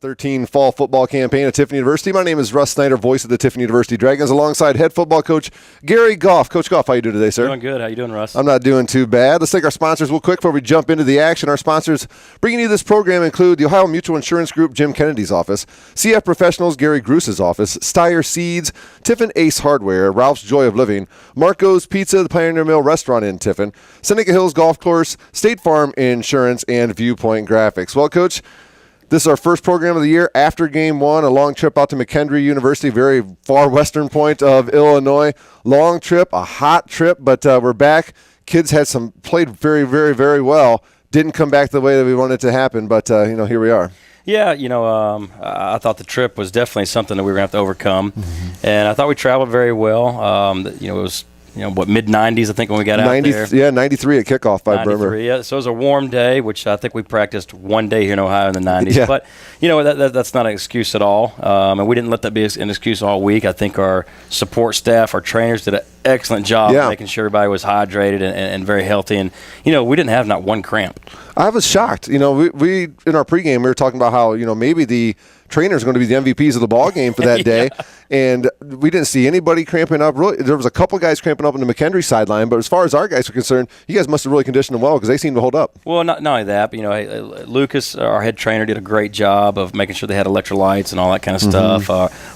13 fall football campaign at Tiffin University. My name is Russ Snyder, voice of the Tiffin University Dragons, alongside head football coach Gary Goff. Coach Goff, how you doing today, sir? Doing good. How you doing, Russ? I'm not doing too bad. Let's take our sponsors real quick before we jump into the action. Our sponsors bringing you this program include the Ohio Mutual Insurance Group, Jim Kennedy's office, CF Professionals, Gary Gruse's office, Steyer Seeds, Tiffin Ace Hardware, Ralph's Joy of Living, Marco's Pizza, the Pioneer Mill Restaurant in Tiffin, Seneca Hills Golf Course, State Farm Insurance, and Viewpoint Graphics. Well, Coach, this is our first program of the year after Game 1, a long trip out to McKendree University, very far western point of Illinois. Long trip, a hot trip, but we're back. Kids played very, very, very well. Didn't come back the way that we wanted it to happen, but, here we are. Yeah, I thought the trip was definitely something that we were going to have to overcome. Mm-hmm. And I thought we traveled very well. It was mid-90s, I think, when we got out there. Yeah, 93 at kickoff by Bremer. Yeah, so it was a warm day, which I think we practiced one day here in Ohio in the 90s. Yeah. But, that's not an excuse at all. And we didn't let that be an excuse all week. I think our support staff, our trainers did an excellent job making sure everybody was hydrated and very healthy. And, we didn't have not one cramp. I was shocked. We in our pregame, we were talking about how, maybe the trainers are going to be the MVPs of the ball game for that day. And we didn't see anybody cramping up. Really, there was a couple guys cramping up on the McKendree sideline, but as far as our guys are concerned, you guys must have really conditioned them well because they seem to hold up. Well, not only that, but, Lucas, our head trainer, did a great job of making sure they had electrolytes and all that kind of stuff.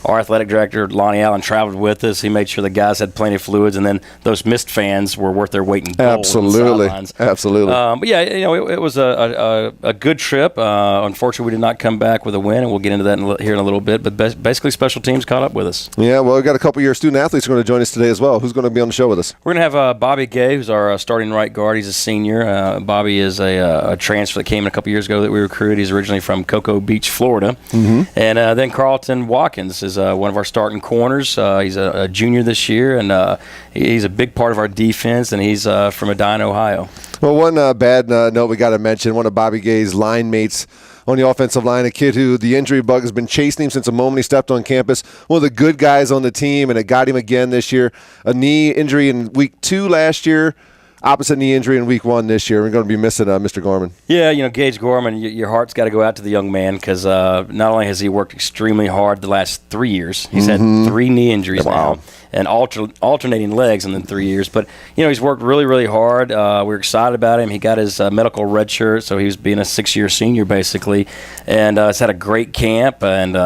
Our athletic director, Lonnie Allen, traveled with us. He made sure the guys had plenty of fluids, and then those missed fans were worth their weight in gold. Absolutely. But, yeah, it was a good trip. Unfortunately, we did not come back with a win, and we'll get into that here in a little bit. But basically, special teams caught up with us. Yeah, well, we've got a couple of your student athletes who are going to join us today as well. Who's going to be on the show with us? We're going to have Bobby Gay, who's our starting right guard. He's a senior. Bobby is a transfer that came in a couple years ago that we recruited. He's originally from Cocoa Beach, Florida. Mm-hmm. And then Carlton Watkins is one of our starting corners. He's a junior this year, and he's a big part of our defense, and he's from Edina, Ohio. Well, one bad note we got to mention, one of Bobby Gay's line mates on the offensive line, a kid who the injury bug has been chasing him since the moment he stepped on campus. One of the good guys on the team, and it got him again this year. A knee injury in week 2 last year. Opposite knee injury in week 1 this year. We're going to be missing Mr. Gorman. Yeah, Gage Gorman, your heart's got to go out to the young man because not only has he worked extremely hard the last 3 years, he's had 3 knee injuries now and alternating legs in the 3 years. But, he's worked really, really hard. We're excited about him. He got his medical red shirt, so he was being a 6-year senior basically. And he's had a great camp. And,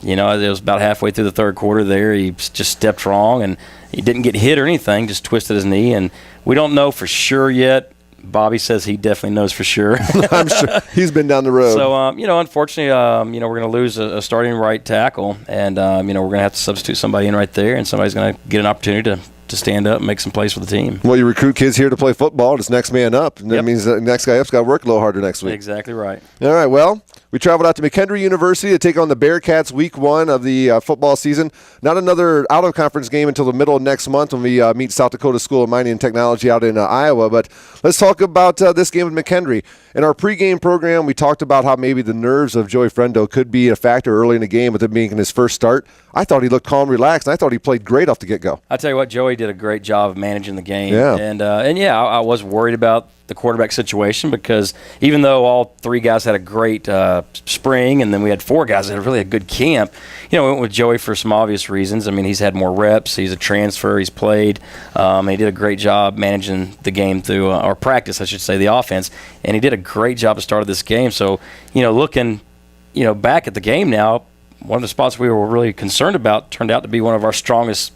it was about halfway through the third quarter there. He just stepped wrong, and he didn't get hit or anything, just twisted his knee. And we don't know for sure yet. Bobby says he definitely knows for sure. I'm sure. He's been down the road. So, unfortunately, we're going to lose a starting right tackle. And, we're going to have to substitute somebody in right there, and somebody's going to get an opportunity to stand up and make some plays for the team. Well, you recruit kids here to play football. It's next man up. And that means the next guy up's got to work a little harder next week. Exactly right. All right, well, we traveled out to McKendree University to take on the Bearcats week 1 of the football season. Not another out-of-conference game until the middle of next month when we meet South Dakota School of Mining and Technology out in Iowa. But let's talk about this game with McKendree. In our pregame program, we talked about how maybe the nerves of Joey Frendo could be a factor early in the game with it being in his first start. I thought he looked calm, relaxed, and I thought he played great off the get-go. I tell you what, Joey did a great job of managing the game. Yeah. And I was worried about the quarterback situation because even though all 3 guys had a great spring and then we had 4 guys that had really a good camp, we went with Joey for some obvious reasons. I mean, he's had more reps. He's a transfer. He's played. He did a great job managing the game through our practice, I should say, the offense. And he did a great job at the start of this game. So, looking, back at the game now, one of the spots we were really concerned about turned out to be one of our strongest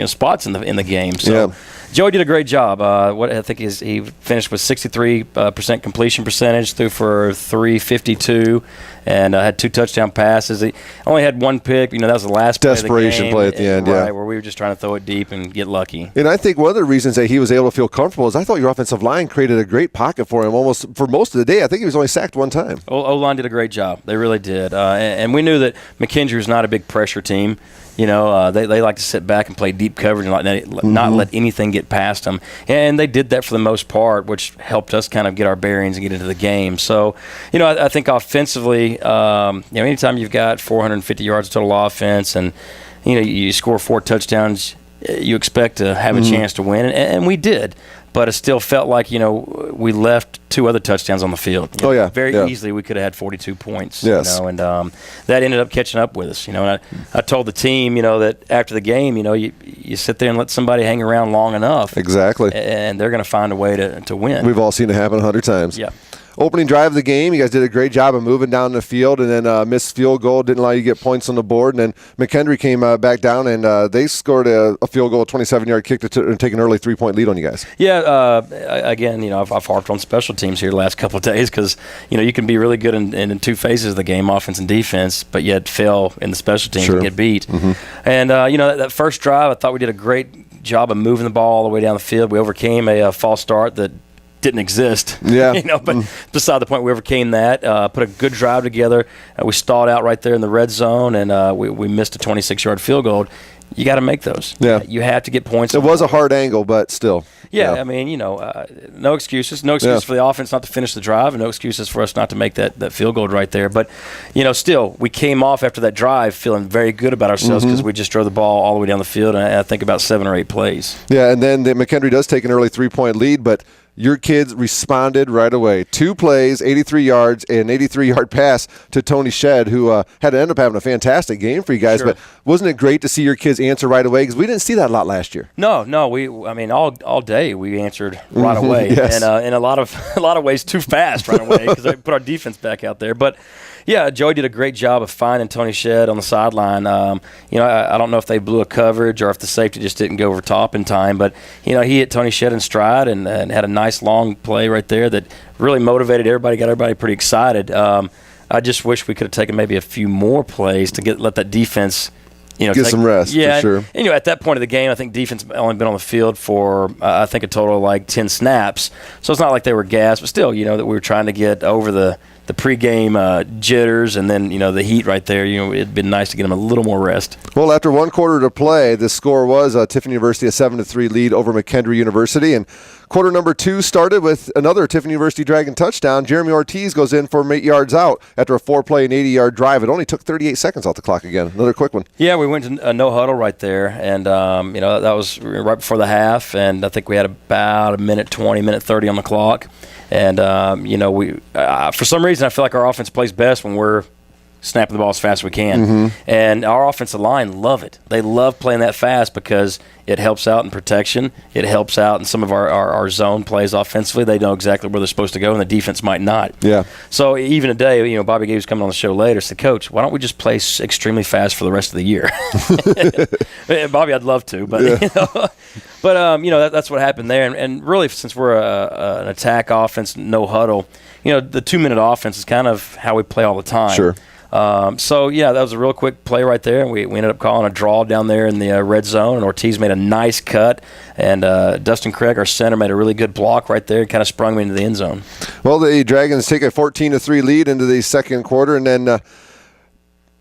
spots in the game. So Joey did a great job. What I think is he finished with 63% completion percentage, threw for 352, and had 2 touchdown passes. He only had 1 pick. That was the last desperation play at the end, right, where we were just trying to throw it deep and get lucky. And I think one of the reasons that he was able to feel comfortable is I thought your offensive line created a great pocket for him almost for most of the day. I think he was only sacked 1 time. O-line did a great job. They really did. And we knew that McKendree was not a big pressure team. They like to sit back and play deep coverage and not let anything get past them. And they did that for the most part, which helped us kind of get our bearings and get into the game. So, I think offensively, anytime you've got 450 yards of total offense and, you score 4 touchdowns, you expect to have a chance to win, and we did. but it still felt like, we left 2 other touchdowns on the field. Very easily we could have had 42 points. Yes. And that ended up catching up with us. And I told the team, that after the game, you sit there and let somebody hang around long enough. Exactly. And they're going to find a way to win. We've all seen it happen 100 times. Yeah. Opening drive of the game, you guys did a great job of moving down the field, and then missed field goal, didn't allow you to get points on the board. And then McHenry came back down, and they scored a field goal, a 27-yard kick to take an early 3-point lead on you guys. Yeah, again, I've harped on special teams here the last couple of days because, you can be really good in 2 phases of the game, offense and defense, but yet fail in the special teams and get beat. Mm-hmm. And, that first drive, I thought we did a great job of moving the ball all the way down the field. We overcame a false start that didn't exist. Yeah. But beside the point, we overcame that. Put a good drive together. We stalled out right there in the red zone, and we missed a 26-yard field goal. You got to make those. Yeah. You have to get points. It was a hard angle, but still. Yeah. I mean, no excuses. No excuses for the offense not to finish the drive, and no excuses for us not to make that field goal right there. But, still, we came off after that drive feeling very good about ourselves because we just drove the ball all the way down the field, and I think about 7 or 8 plays. Yeah, and then McHenry does take an early 3-point lead, but your kids responded right away. 2 plays, 83 yards, and an 83-yard pass to Tony Shedd, who had to end up having a fantastic game for you guys. Sure. But wasn't it great to see your kids answer right away? Because we didn't see that a lot last year. No. All day we answered right away, yes. And in a lot of ways too fast right away because I put our defense back out there. But yeah, Joey did a great job of finding Tony Shedd on the sideline. I don't know if they blew a coverage or if the safety just didn't go over top in time, but he hit Tony Shedd in stride and had a nice long play right there that really motivated everybody, got everybody pretty excited. I just wish we could have taken maybe a few more plays to let that defense get some rest, yeah, for sure. And, at that point of the game, I think defense only been on the field for, I think, a total of like 10 snaps. So it's not like they were gassed, but still, that we were trying to get over the pregame jitters and then, the heat right there. It'd been nice to get them a little more rest. Well, after 1 quarter to play, the score was Tiffin University a 7-3 lead over McHenry University. And quarter number 2 started with another Tiffin University Dragon touchdown. Jeremy Ortiz goes in for 8 yards out after a 4-play and 80-yard drive. It only took 38 seconds off the clock again. Another quick one. Yeah, we went to a no huddle right there, and that was right before the half, and I think we had about a minute 20, minute 30 on the clock. And we for some reason I feel like our offense plays best when we're snapping the ball as fast as we can. And our offensive line love it. They love playing that fast because it helps out in protection. It helps out in some of our zone plays offensively. They know exactly where they're supposed to go, and the defense might not. Yeah. So even today, Bobby Gay was coming on the show later, said, Coach, why don't we just play extremely fast for the rest of the year? Bobby, I'd love to, but that's what happened there. And really, since we're an attack offense, no huddle, the 2-minute offense is kind of how we play all the time. Sure. That was a real quick play right there, and we ended up calling a draw down there in the red zone, and Ortiz made a nice cut, and Dustin Craig, our center, made a really good block right there and kind of sprung me into the end zone. Well, the Dragons take a 14-3 lead into the second quarter, and then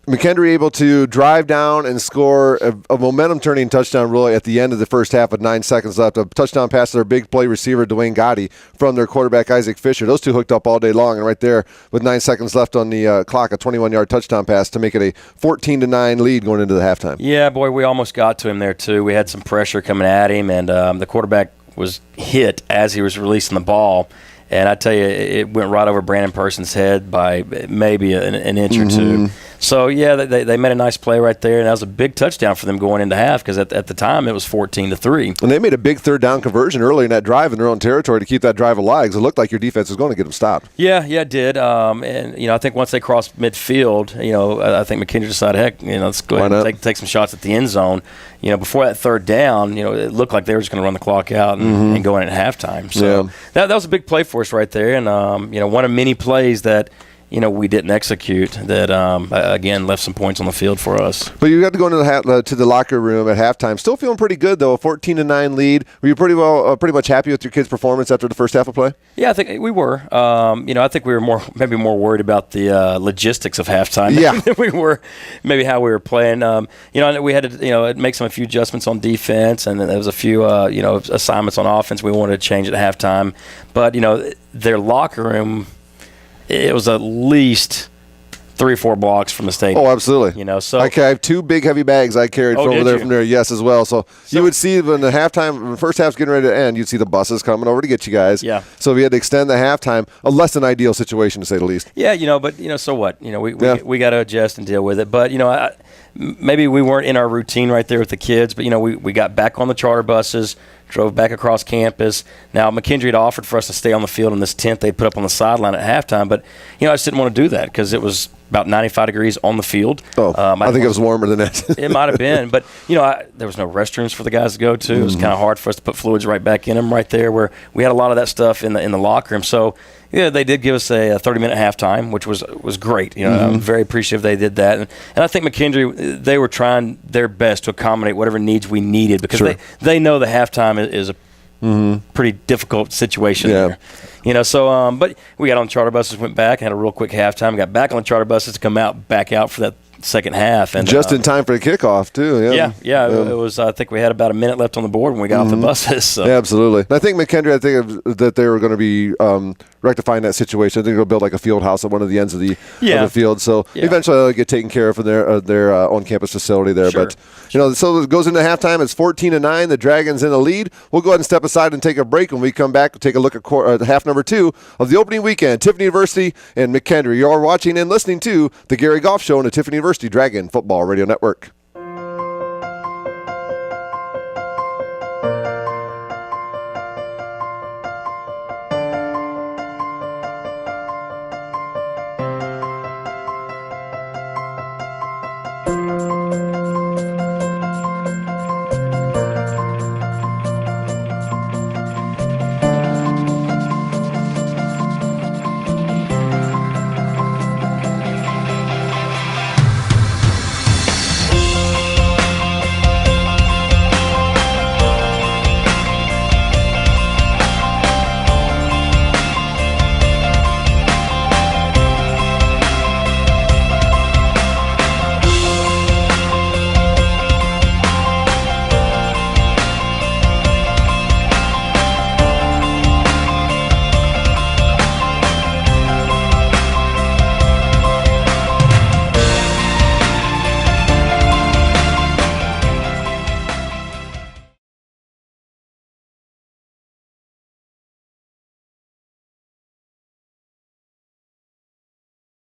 McHenry able to drive down and score a momentum-turning touchdown really at the end of the first half with 9 seconds left. A touchdown pass to their big play receiver, Dwayne Gotti, from their quarterback, Isaac Fisher. Those two hooked up all day long, and right there with 9 seconds left on the clock, a 21-yard touchdown pass to make it a 14-9 lead going into the halftime. Yeah, boy, we almost got to him there, too. We had some pressure coming at him, and the quarterback was hit as he was releasing the ball. And I tell you, it went right over Brandon Person's head by maybe an inch or two. So, yeah, they made a nice play right there, and that was a big touchdown for them going into half because at the time it was 14-3. And they made a big third-down conversion early in that drive in their own territory to keep that drive alive because it looked like your defense was going to get them stopped. Yeah, it did. And, I think once they crossed midfield, I think McKinney decided, heck, let's go ahead and take some shots at the end zone. Before that third down, it looked like they were just going to run the clock out and go in at halftime. So that was a big play for us right there. And, one of many plays that, we didn't execute that, again, left some points on the field for us. But you got to go into the locker room at halftime. Still feeling pretty good, though, a 14-9 lead. Were you pretty much happy with your kids' performance after the first half of play? Yeah, I think we were. I think we were maybe more worried about the logistics of halftime than we were maybe how we were playing. We had to, make a few adjustments on defense, and there was a few, assignments on offense we wanted to change at halftime. But, their locker room, it was at least 3 or 4 blocks from the stadium. Oh, absolutely. So I have 2 big heavy bags I carried from over there from there. Yes, as well. So you would see when the first half's getting ready to end, you'd see the buses coming over to get you guys. Yeah. So we had to extend the halftime, a less than ideal situation to say the least. Yeah, but so what? We got to adjust and deal with it. But maybe we weren't in our routine right there with the kids. But we got back on the charter buses, drove back across campus. Now, McKendree had offered for us to stay on the field in this tent they put up on the sideline at halftime, but I just didn't want to do that because it was about 95 degrees on the field. Oh, I think it was warmer than that. It might have been, but there was no restrooms for the guys to go to. It was kind of hard for us to put fluids right back in them right there, where we had a lot of that stuff in the locker room. So they did give us a 30-minute halftime, which was great. I'm very appreciative they did that, and I think McKendree, they were trying their best to accommodate whatever needs we needed because they know the halftime is a pretty difficult situation there. But we got on the charter buses, went back, had a real quick halftime, got back on the charter buses to come back out for that second half, and just in time for the kickoff too. Yeah. It was. I think we had about a minute left on the board when we got off the buses. So. Yeah, absolutely. And I think McKendree, that they were going to be rectifying that situation. I think they'll build like a field house at one of the ends of the field. So eventually they'll get taken care of from their on-campus facility there. Sure. But so it goes into halftime. It's 14-9. The Dragons in the lead. We'll go ahead and step aside and take a break. When we come back, we'll take a look at half number 2 of the opening weekend. Tiffany University and McKendree. You are watching and listening to the Gary Goff Show on the Tiffany University Dragon Football Radio Network.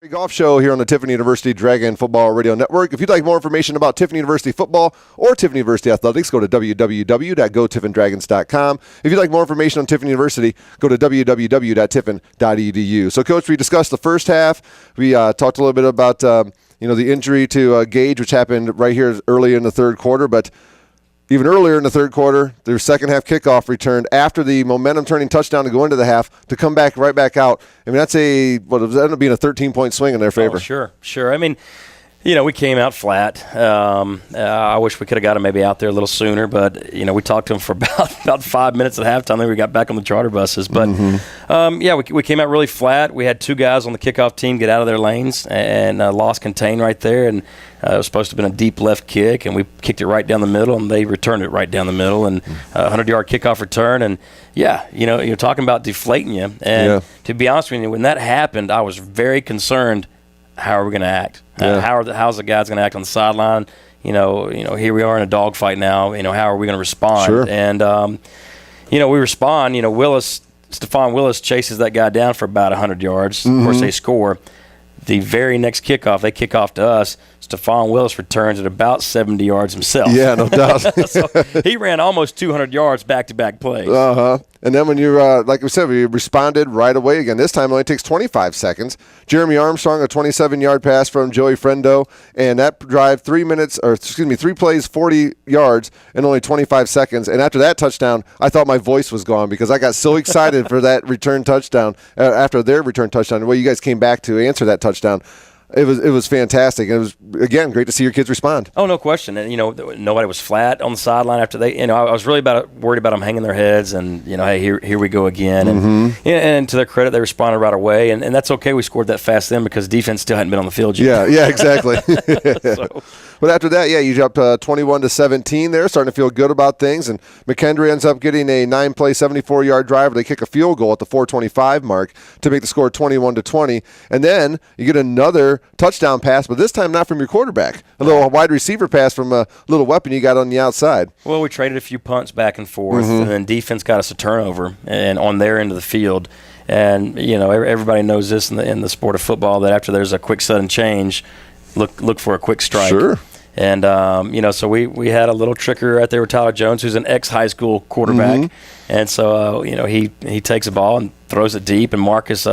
Goff Show here on the Tiffany University Dragon Football Radio Network. If you'd like more information about Tiffany University football or Tiffany University athletics, go to www.gotiffindragons.com. If you'd like more information on Tiffany University, go to www.tiffin.edu. So, Coach, we discussed the first half. We talked a little bit about the injury to Gage, which happened right here early in the third quarter, but even earlier in the third quarter, their second half kickoff returned after the momentum turning touchdown to go into the half to come back right back out. I mean, that's it ended up being a 13-point swing in their favor. Oh, sure. I mean, we came out flat. I wish we could have got him maybe out there a little sooner, but, we talked to him for about 5 minutes at halftime. Then we got back on the charter buses. But, we came out really flat. We had 2 guys on the kickoff team get out of their lanes and lost contain right there. And it was supposed to have been a deep left kick, and we kicked it right down the middle, and they returned it right down the middle. And a 100-yard kickoff return. And, you're talking about deflating you. And to be honest with you, when that happened, I was very concerned. How are we going to act? How's the guys going to act on the sideline? Here we are in a dogfight now. How are we going to respond? Sure. And we respond. Stephon Willis chases that guy down for about 100 yards. Of course, they score. The very next kickoff, they kick off to us. Stephon Willis returns at about 70 yards himself. Yeah, no doubt. So he ran almost 200 yards back-to-back plays. And then when you, like we said, we responded right away again. This time it only takes 25 seconds. Jeremy Armstrong, a 27-yard pass from Joey Frendo, and that drive 3 plays, 40 yards in only 25 seconds. And after that touchdown, I thought my voice was gone because I got so excited for that return touchdown, after their return touchdown, the way you guys came back to answer that touchdown. It was fantastic. It was, again, great to see your kids respond. Oh, no question. And, nobody was flat on the sideline after they, I was really worried about them hanging their heads and, hey, here we go again. And to their credit, they responded right away. And that's okay we scored that fast then because defense still hadn't been on the field yet. Yeah, exactly. But after that, you jumped 21-17 there, starting to feel good about things. And McKendree ends up getting a 9-play, 74-yard drive where they kick a field goal at the 4:25 mark to make the score 21-20. And then you get another touchdown pass, but this time not from your quarterback. A little wide receiver pass from a little weapon you got on the outside. Well, we traded a few punts back and forth, and then defense got us a turnover and on their end of the field. And, everybody knows this in the sport of football, that after there's a quick sudden change, look for a quick strike. Sure. And, so we had a little tricker right there with Tyler Jones, who's an ex-high school quarterback. And so, he takes a ball and throws it deep, and Marcus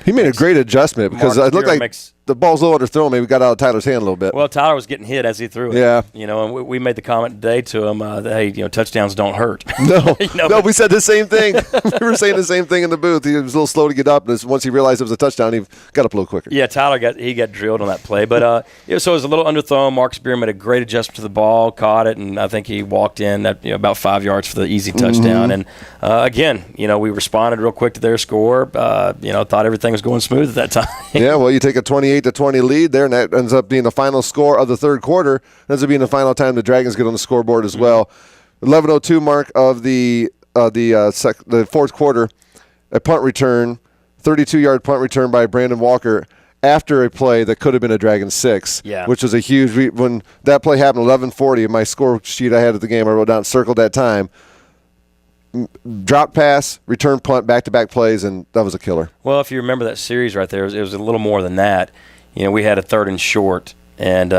he made a great adjustment because it looked like the ball's a little underthrown. Maybe got out of Tyler's hand a little bit. Well, Tyler was getting hit as he threw it. Yeah. And we made the comment today to him that, hey, touchdowns don't hurt. No, no, we said the same thing. We were saying the same thing in the booth. He was a little slow to get up, and once he realized it was a touchdown, he got up a little quicker. Yeah, Tyler got drilled on that play. But so it was a little underthrown. Marcus Beer made a great adjustment to the ball, caught it, and I think he walked in at about 5 yards for the easy touchdown. And, again, we responded real quick to their score. Thought everything was going smooth at that time. Yeah, well, you take a 28-20 lead there, and that ends up being the final score of the third quarter. It ends up being the final time the Dragons get on the scoreboard as well. 11:02 mark of the fourth quarter, a punt return, 32-yard punt return by Brandon Walker after a play that could have been a Dragon 6, which was a huge – when that play happened, 11:40, my score sheet I had at the game, I wrote down, circled that time. Drop pass, return punt, back-to-back plays, and that was a killer. Well, if you remember that series right there, it was a little more than that. We had a 3rd and short, and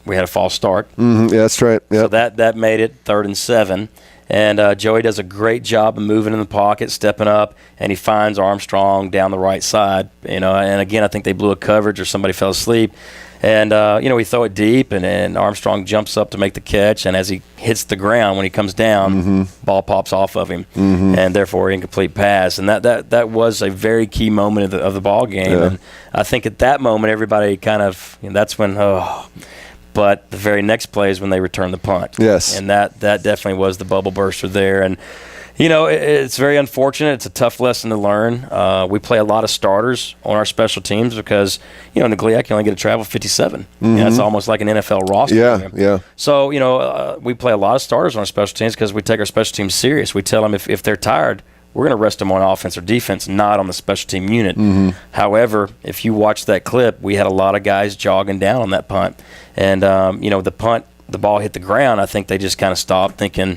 we had a false start. Yeah, that's right. Yep. So that made it 3rd and 7. And Joey does a great job of moving in the pocket, stepping up, and he finds Armstrong down the right side. And again, I think they blew a coverage or somebody fell asleep. And, we throw it deep, and Armstrong jumps up to make the catch. And as he hits the ground, when he comes down, ball pops off of him, and therefore incomplete pass. And that was a very key moment of the ball game. Yeah. And I think at that moment, everybody kind of that's when, but the very next play is when they return the punt. Yes. And that definitely was the bubble burster there. And, it's very unfortunate. It's a tough lesson to learn. We play a lot of starters on our special teams because, in the GLIAC, you only get to travel 57. That's almost like an NFL roster. Yeah. So, we play a lot of starters on our special teams because we take our special teams serious. We tell them if they're tired, we're going to rest them on offense or defense, not on the special team unit. However, if you watch that clip, we had a lot of guys jogging down on that punt. And, the punt, the ball hit the ground. I think they just kind of stopped thinking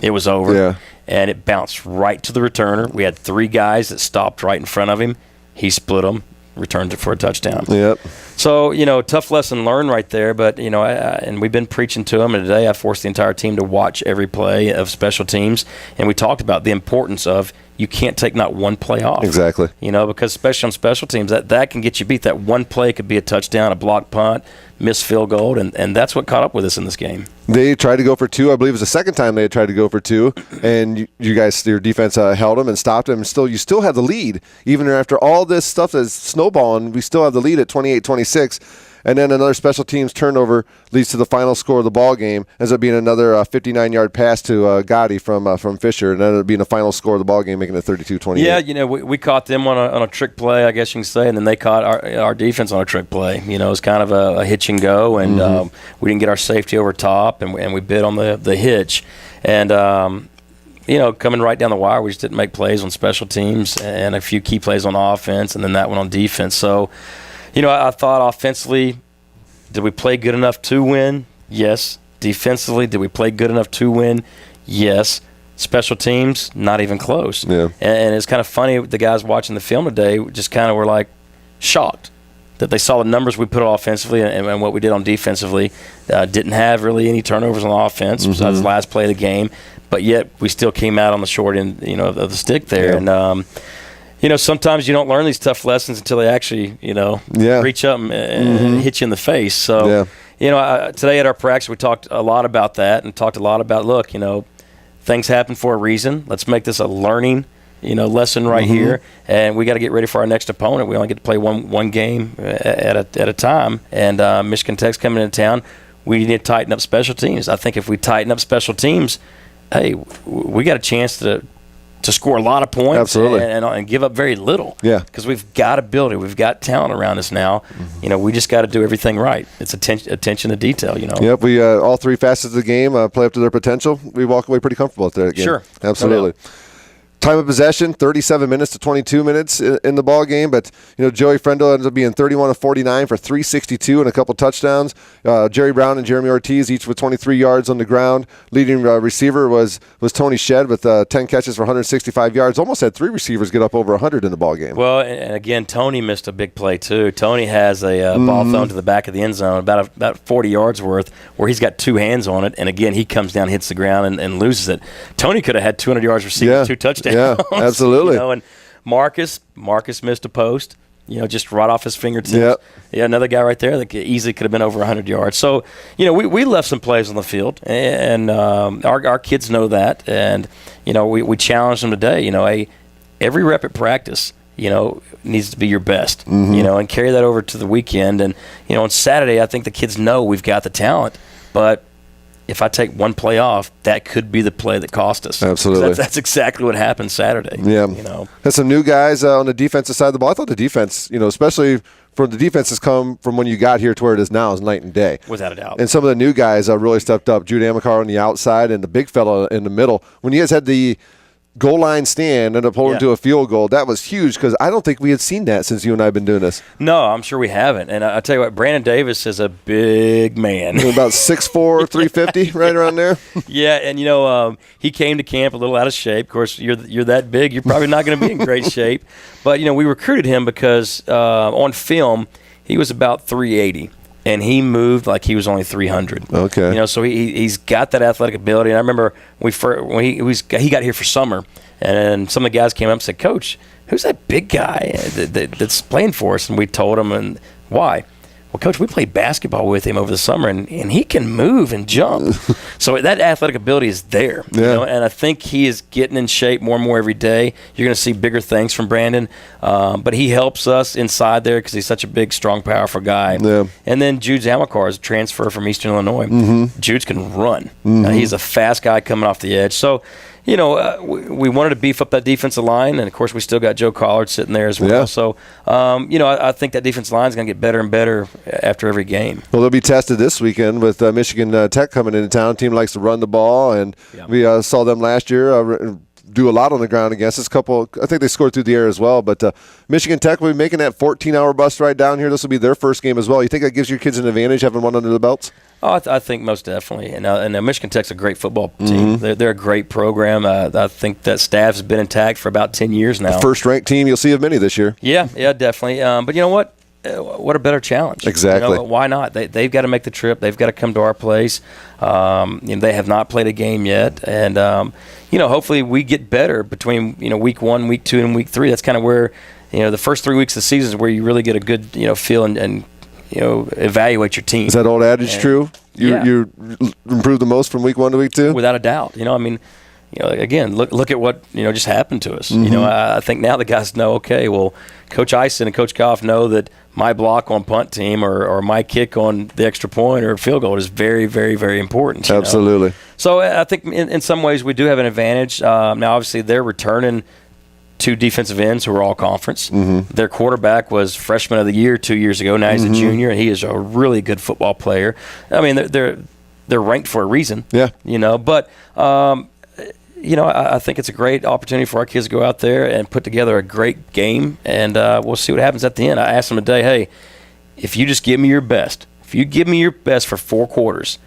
it was over. Yeah. And it bounced right to the returner. We had 3 guys that stopped right in front of him. He split them, returned it for a touchdown. Yep. So, tough lesson learned right there. But, and we've been preaching to them. And today I forced the entire team to watch every play of special teams. And we talked about the importance of you can't take not one play off. Exactly. Because especially on special teams, that can get you beat. That one play could be a touchdown, a blocked punt, missed field goal, and that's what caught up with us in this game. They tried to go for 2. I believe it was the second time they had tried to go for 2, and you guys, your defense held them and stopped them. And you still have the lead. Even after all this stuff that's snowballing, we still have the lead at 28-26. And then another special teams turnover leads to the final score of the ball game. Ends up being another 59-yard pass to Gotti from Fisher, and ended up being the final score of the ball game, making it 32-28. Yeah, we caught them on a trick play, I guess you can say, and then they caught our defense on a trick play. It was kind of a hitch and go, and we didn't get our safety over top, and we bid on the hitch. And coming right down the wire, we just didn't make plays on special teams and a few key plays on offense, and then that one on defense. So, I thought offensively, did we play good enough to win? Yes. Defensively, did we play good enough to win? Yes. Special teams, not even close. Yeah. And it's kind of funny, the guys watching the film today just kind of were like shocked that they saw the numbers we put on offensively and what we did on defensively. Didn't have really any turnovers on offense besides the last play of the game, but yet we still came out on the short end, of the stick there. Yeah. And sometimes you don't learn these tough lessons until they actually, reach up and hit you in the face. So, today at our practice, we talked a lot about that and talked a lot about, look, things happen for a reason. Let's make this a learning, lesson right here. And we got to get ready for our next opponent. We only get to play one game at a time. And Michigan Tech's coming into town. We need to tighten up special teams. I think if we tighten up special teams, hey, we got a chance to to score a lot of points. Absolutely. And give up very little. Yeah. Because we've got ability. We've got talent around us now. We just got to do everything right. It's attention to detail, Yep, we all three facets of the game play up to their potential. We walk away pretty comfortable at that game. Sure. Absolutely. Time of possession, 37 minutes to 22 minutes in the ball game. But, Joey Frendel ends up being 31 of 49 for 362 and a couple touchdowns. Jerry Brown and Jeremy Ortiz each with 23 yards on the ground. Leading receiver was Tony Shedd with 10 catches for 165 yards. Almost had 3 receivers get up over 100 in the ball game. Well, and again, Tony missed a big play too. Tony has a ball thrown to the back of the end zone, about 40 yards worth, where he's got 2 hands on it. And again, he comes down, hits the ground, and loses it. Tony could have had 200 yards receiving, 2 touchdowns. Yeah, absolutely. And Marcus missed a post, just right off his fingertips. Yep. Yeah, another guy right there that easily could have been over 100 yards. So, we left some plays on the field, and our kids know that. And, we challenged them today. Every rep at practice, needs to be your best, and carry that over to the weekend. And, on Saturday, I think the kids know we've got the talent, but if I take one play off, that could be the play that cost us. Absolutely. That's exactly what happened Saturday. Yeah. There's some new guys on the defensive side of the ball. I thought the defense, especially for the defense has come from when you got here to where it is now is night and day. Without a doubt. And some of the new guys really stepped up. Jude Amacar on the outside and the big fella in the middle. When you guys had the goal line stand, ended up holding to a field goal, that was huge because I don't think we had seen that since you and I have been doing this. No, I'm sure we haven't. And I tell you what, Brandon Davis is a big man. About 6'4", 350, right around there. Yeah, and he came to camp a little out of shape. Of course, you're that big, you're probably not going to be in great shape. But we recruited him because on film he was about 380. And he moved like he was only 300. Okay. So he's got that athletic ability. And I remember when he got here for summer, and some of the guys came up and said, "Coach, who's that big guy that's playing for us?" And we told him, and why? Well, Coach, we played basketball with him over the summer, and he can move and jump. So that athletic ability is there. Yeah. And I think he is getting in shape more and more every day. You're going to see bigger things from Brandon. But he helps us inside there because he's such a big, strong, powerful guy. Yeah. And then Jude Amacar is a transfer from Eastern Illinois. Jude can run. He's a fast guy coming off the edge. So, we wanted to beef up that defensive line, and, of course, we still got Joe Collard sitting there as well. Yeah. So, I think that defensive line is going to get better and better after every game. Well, they'll be tested this weekend with Michigan Tech coming into town. Team likes to run the ball, and we saw them last year do a lot on the ground against us. I think they scored through the air as well. But Michigan Tech will be making that 14-hour bus ride down here. This will be their first game as well. You think that gives your kids an advantage having one under the belts? Oh, I think most definitely. And Michigan Tech's a great football team. They're a great program. I think that staff's been intact for about 10 years now. The first-ranked team you'll see of many this year. Yeah, definitely. But you know what? What a better challenge. Exactly. Why not? They've got to make the trip. They've got to come to our place. They have not played a game yet. And, hopefully we get better between, week 1, week 2, and week 3. That's kind of where, the first 3 weeks of the season is where you really get a good, feel and evaluate your team. Is that old adage true? You improve the most from week 1 to week 2? Without a doubt. Again, look at what just happened to us. I think now the guys know. Okay, well, Coach Eisen and Coach Goff know that my block on punt team or my kick on the extra point or field goal is very, very, very important. Absolutely. So I think in some ways we do have an advantage. Now, obviously, they're returning 2 defensive ends who are all conference. Their quarterback was freshman of the year 2 years ago. Now he's a junior, and he is a really good football player. I mean, they're ranked for a reason. Yeah. But I think it's a great opportunity for our kids to go out there and put together a great game, and we'll see what happens at the end. I asked them today, hey, if you just give me your best, for 4 quarters,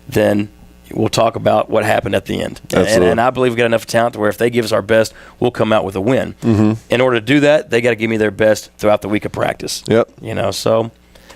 then we'll talk about what happened at the end. And I believe we've got enough talent to where if they give us our best, we'll come out with a win. In order to do that, they got to give me their best throughout the week of practice. Yep. So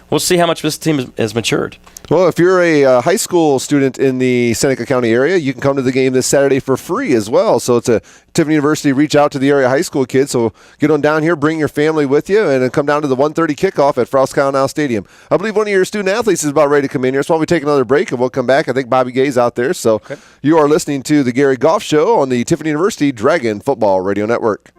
we'll see how much this team has matured. Well, if you're a high school student in the Seneca County area, you can come to the game this Saturday for free as well. So it's a Tiffin University reach out to the area high school kids. So get on down here, bring your family with you, and then come down to the 1:30 kickoff at Frostcow Stadium. I believe one of your student athletes is about ready to come in here. So while we take another break, and we'll come back. I think Bobby Gay's out there. So You are listening to the Gary Goff Show on the Tiffin University Dragon Football Radio Network.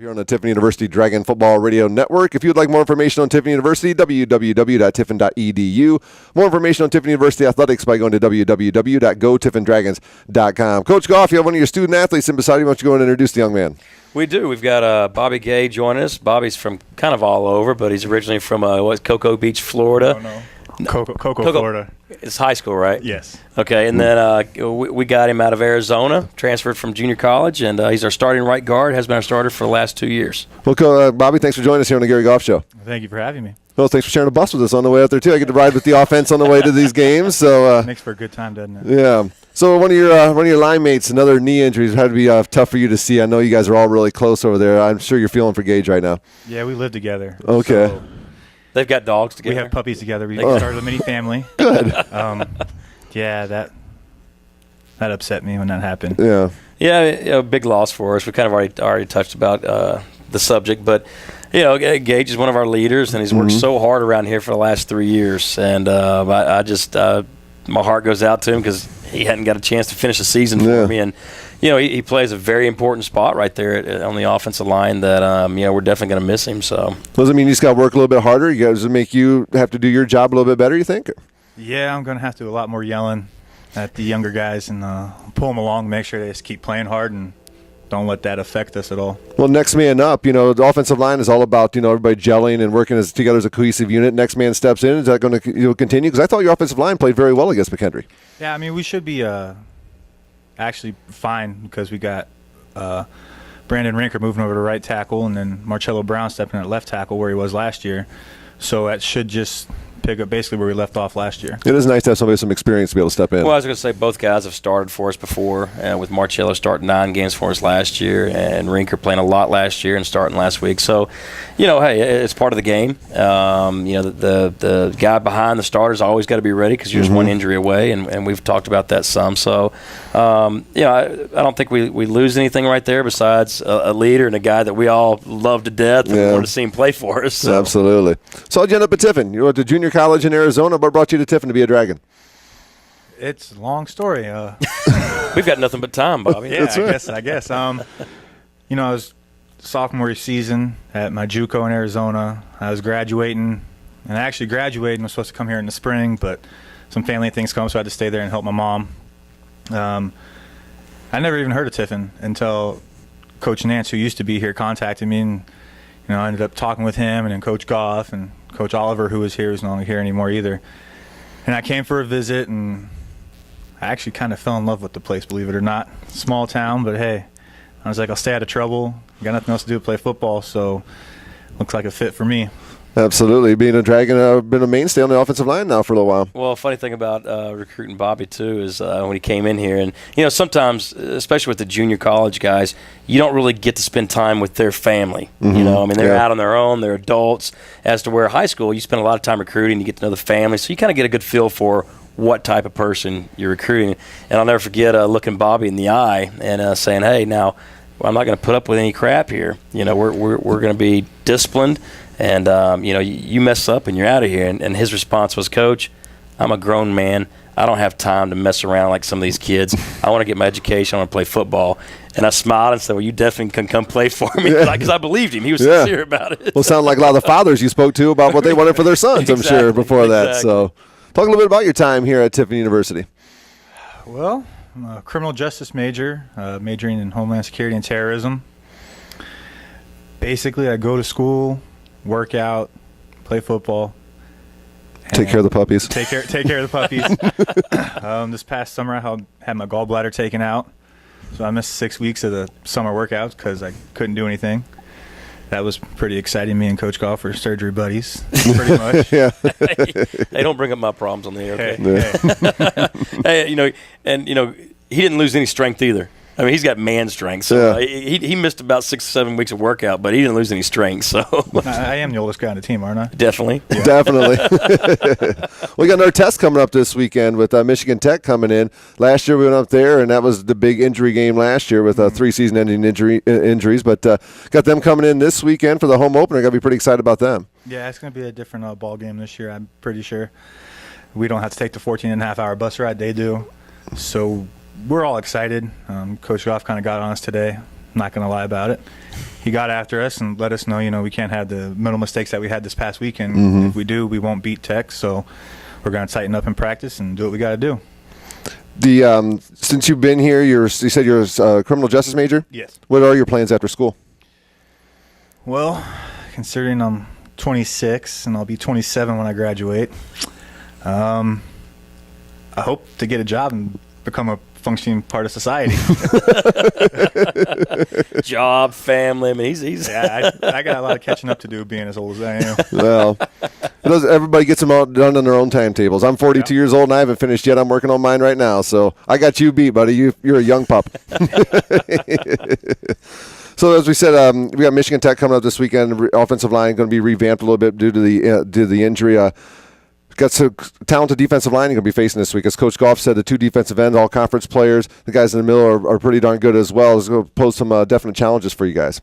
Here on the Tiffin University Dragon Football Radio Network. If you'd like more information on Tiffin University, www.tiffin.edu. More information on Tiffin University Athletics by going to www.gotiffindragons.com. Coach Goff, you have one of your student athletes in beside you. Why don't you go and introduce the young man? We do. We've got Bobby Gay joining us. Bobby's from kind of all over, but he's originally from Cocoa Beach, Florida. No. Cocoa, Florida. It's high school, right? Yes. Okay, and then we got him out of Arizona, transferred from junior college, and he's our starting right guard, has been our starter for the last 2 years. Well, Bobby, thanks for joining us here on the Gary Goff Show. Thank you for having me. Well, thanks for sharing a bus with us on the way out there, too. I get to ride with the offense on the way to these games. So makes for a good time, doesn't it? Yeah. So one of your line mates, another knee injury, had to be tough for you to see. I know you guys are all really close over there. I'm sure you're feeling for Gage right now. Yeah, we live together. Okay. So they've got dogs together. We have puppies together. We started a mini family. Good. Yeah, that upset me when that happened. Yeah. Yeah, big loss for us. We kind of already touched about the subject, but Gage is one of our leaders, and he's worked so hard around here for the last 3 years, and I just my heart goes out to him because he hadn't got a chance to finish the season for me, and he plays a very important spot right there on the offensive line that we're definitely going to miss him. So does it mean you just got to work a little bit harder? Does it make you have to do your job a little bit better, you think? Yeah, I'm going to have to do a lot more yelling at the younger guys and pull them along, make sure they just keep playing hard and don't let that affect us at all. Well, next man up, the offensive line is all about, everybody gelling and working together as a cohesive unit. Next man steps in. Is that going to continue? Because I thought your offensive line played very well against McHenry. Yeah, I mean, we should be actually fine because we got Brandon Rinker moving over to right tackle and then Marcello Brown stepping at left tackle where he was last year. So that should just pick up basically where we left off last year. It is nice to have somebody with some experience to be able to step in. Well, I was going to say both guys have started for us before, with Marcello starting 9 games for us last year and Rinker playing a lot last year and starting last week. So, hey, it's part of the game. The guy behind the starter's always got to be ready because you're just one injury away, and we've talked about that some. So, I don't think we lose anything right there besides a leader and a guy that we all love to death and want to see him play for us. So. Absolutely. So how'd you end up at Tiffin? You went to junior college in Arizona. What brought you to Tiffin to be a Dragon? It's a long story. We've got nothing but time, Bobby. Yeah, I guess. I was sophomore season at my JUCO in Arizona. I was graduating, and I actually graduated and was supposed to come here in the spring, but some family things come, so I had to stay there and help my mom. I never even heard of Tiffin until Coach Nance, who used to be here, contacted me, and I ended up talking with him, and then Coach Goff and Coach Oliver, who was here, who's not here anymore either. And I came for a visit, and I actually kind of fell in love with the place, believe it or not. Small town, but hey, I was like, I'll stay out of trouble. Got nothing else to do but play football, so looks like a fit for me. Absolutely. Being a Dragon, been a mainstay on the offensive line now for a little while. Well, funny thing about recruiting Bobby, too, is when he came in here, and, sometimes, especially with the junior college guys, you don't really get to spend time with their family. They're out on their own, they're adults. As to where high school, you spend a lot of time recruiting, you get to know the family, so you kind of get a good feel for what type of person you're recruiting. And I'll never forget looking Bobby in the eye and saying, hey, now, I'm not going to put up with any crap here. We're going to be disciplined. And, you mess up and you're out of here. And his response was, Coach, I'm a grown man. I don't have time to mess around like some of these kids. I want to get my education. I want to play football. And I smiled and said, well, you definitely can come play for me. Because I believed him. He was sincere about it. Well, it sounded like a lot of the fathers you spoke to about what they wanted for their sons, I'm sure, before that. So talk a little bit about your time here at Tiffin University. Well, I'm a criminal justice major, majoring in Homeland Security and Terrorism. Basically, I go to school, work out, play football. Take care of the puppies. Take care of the puppies. This past summer, I had my gallbladder taken out. So I missed 6 weeks of the summer workouts because I couldn't do anything. That was pretty exciting. Me and Coach Goff are surgery buddies, pretty much. Hey, don't bring up my problems on the air, okay? Hey, he didn't lose any strength either. I mean, he's got man strength, so he missed about 6 or 7 weeks of workout, but he didn't lose any strength. So I am the oldest guy on the team, aren't I? Definitely. Yeah. Definitely. We got another test coming up this weekend with Michigan Tech coming in. Last year we went up there, and that was the big injury game last year with 3 season-ending injuries. But got them coming in this weekend for the home opener. Got to be pretty excited about them. Yeah, it's going to be a different ball game this year, I'm pretty sure. We don't have to take the 14.5-hour bus ride. They do. So we're all excited. Coach Goff kind of got on us today. not going to lie about it. He got after us and let us know, we can't have the mental mistakes that we had this past weekend. Mm-hmm. If we do, we won't beat Tech. So we're going to tighten up in practice and do what we got to do. Since you've been here, you said you're a criminal justice major? Yes. What are your plans after school? Well, considering I'm 26 and I'll be 27 when I graduate, I hope to get a job and become a functioning part of society. Job, family. I mean, he's Yeah, I got a lot of catching up to do being as old as I am. Well, everybody gets them all done on their own timetables. I'm 42 years old and I haven't finished yet. I'm working on mine right now. So I got you beat, buddy. You're a young pup. So as we said, we got Michigan Tech coming up this weekend. Offensive line going to be revamped a little bit due to the injury. Got some talented defensive line you're going to be facing this week. As Coach Goff said, the two defensive ends, all conference players. The guys in the middle are pretty darn good as well. It's going to pose some definite challenges for you guys.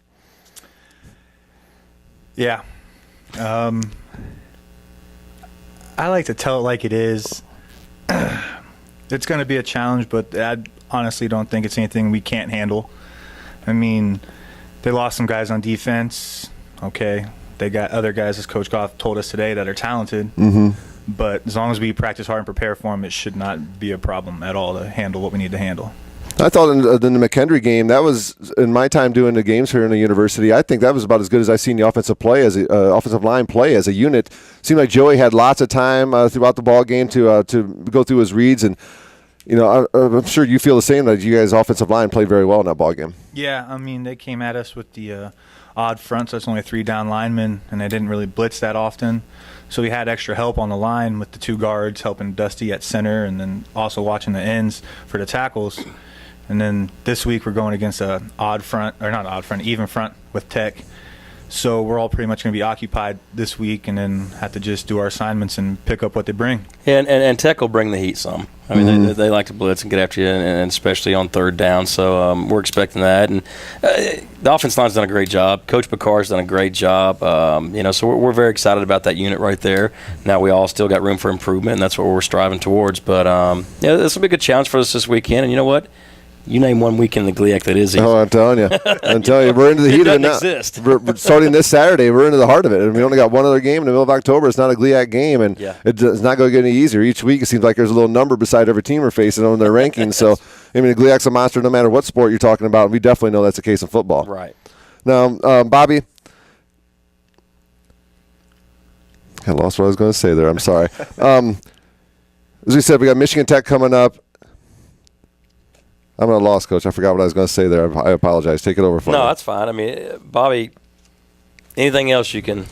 Yeah. I like to tell it like it is. It's going to be a challenge, but I honestly don't think it's anything we can't handle. I mean, they lost some guys on defense. Okay. They got other guys, as Coach Goff told us today, that are talented. Mm-hmm. But as long as we practice hard and prepare for them, it should not be a problem at all to handle what we need to handle. I thought in the McHenry game, that was, in my time doing the games here in the university, I think that was about as good as I've seen the offensive line play as a unit. Seemed like Joey had lots of time throughout the ball game to go through his reads, and I'm sure you feel the same, that you guys' offensive line played very well in that ball game. Yeah, I mean, they came at us with the odd front, so it's only 3 down linemen, and they didn't really blitz that often. So we had extra help on the line with the 2 guards helping Dusty at center, and then also watching the ends for the tackles. And then this week we're going against an even front with Tech. So we're all pretty much going to be occupied this week, and then have to just do our assignments and pick up what they bring. And Tech will bring the heat some. I mean, they like to blitz and get after you, and especially on third down. So we're expecting that. And the offense line's done a great job. Coach Picar's done a great job. So we're very excited about that unit right there. Now we all still got room for improvement, and that's what we're striving towards. But this will be a good challenge for us this weekend. And you know what? You name one weekend in the GLIAC that is easy. Oh, I'm telling you. We're into the heat of it now. Exist. We're starting this Saturday. We're into the heart of it. And we only got one other game in the middle of October. It's not a GLIAC game, and it's not going to get any easier. Each week it seems like there's a little number beside every team we're facing on their rankings. So, I mean, the GLIAC's a monster no matter what sport you're talking about. And we definitely know that's the case in football. Right. Now, Bobby, I lost what I was going to say there. I'm sorry. As we said, we got Michigan Tech coming up. I'm at a loss, Coach. I forgot what I was going to say there. I apologize. Take it over for me. No, that's fine. I mean, Bobby, anything else you can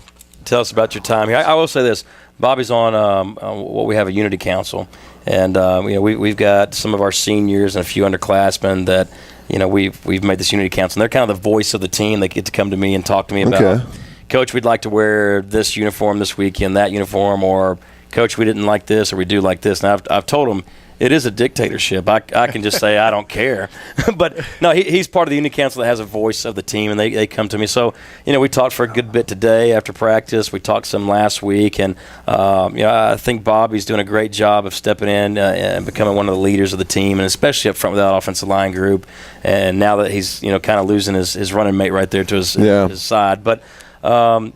tell us about your time here? I will say this. Bobby's on what we have a Unity Council. And, we've got some of our seniors and a few underclassmen that, we've made this Unity Council. And they're kind of the voice of the team. They get to come to me and talk to me about, Coach, we'd like to wear this uniform this weekend, that uniform, or, Coach, we didn't like this, or we do like this. And I've told them, it is a dictatorship. I can just say I don't care. But, no, he's part of the Unity Council that has a voice of the team, and they come to me. So, we talked for a good bit today after practice. We talked some last week. And, I think Bobby's doing a great job of stepping in and becoming one of the leaders of the team, and especially up front with that offensive line group. And now that he's, kind of losing his running mate right there to his side. But,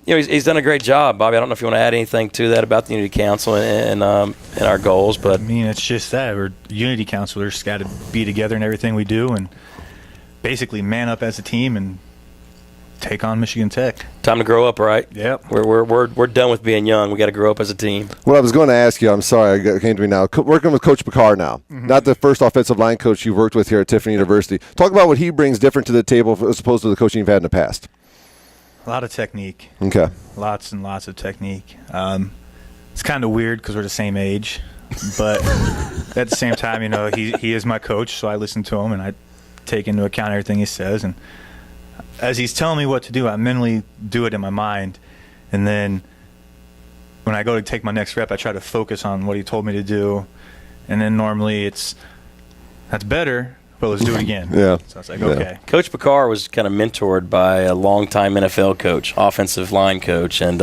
he's done a great job, Bobby. I don't know if you want to add anything to that about the Unity Council and our goals, but I mean, it's just that we're Unity Councilors, got to be together in everything we do, and basically man up as a team and take on Michigan Tech. Time to grow up, right? Yep. We're done with being young. We got to grow up as a team. What I was going to ask you, I'm sorry, it came to me now. Working with Coach Picard now, not the first offensive line coach you've worked with here at Tiffany University. Talk about what he brings different to the table as opposed to the coaching you've had in the past. A lot of technique. Okay. Lots and lots of technique. It's kind of weird because we're the same age, but at the same time, he is my coach, so I listen to him and I take into account everything he says. And as he's telling me what to do, I mentally do it in my mind, and then when I go to take my next rep, I try to focus on what he told me to do, and then normally that's better. But let's do it again. Yeah. So it's like, okay. Coach Picard was kind of mentored by a longtime NFL coach, offensive line coach. And,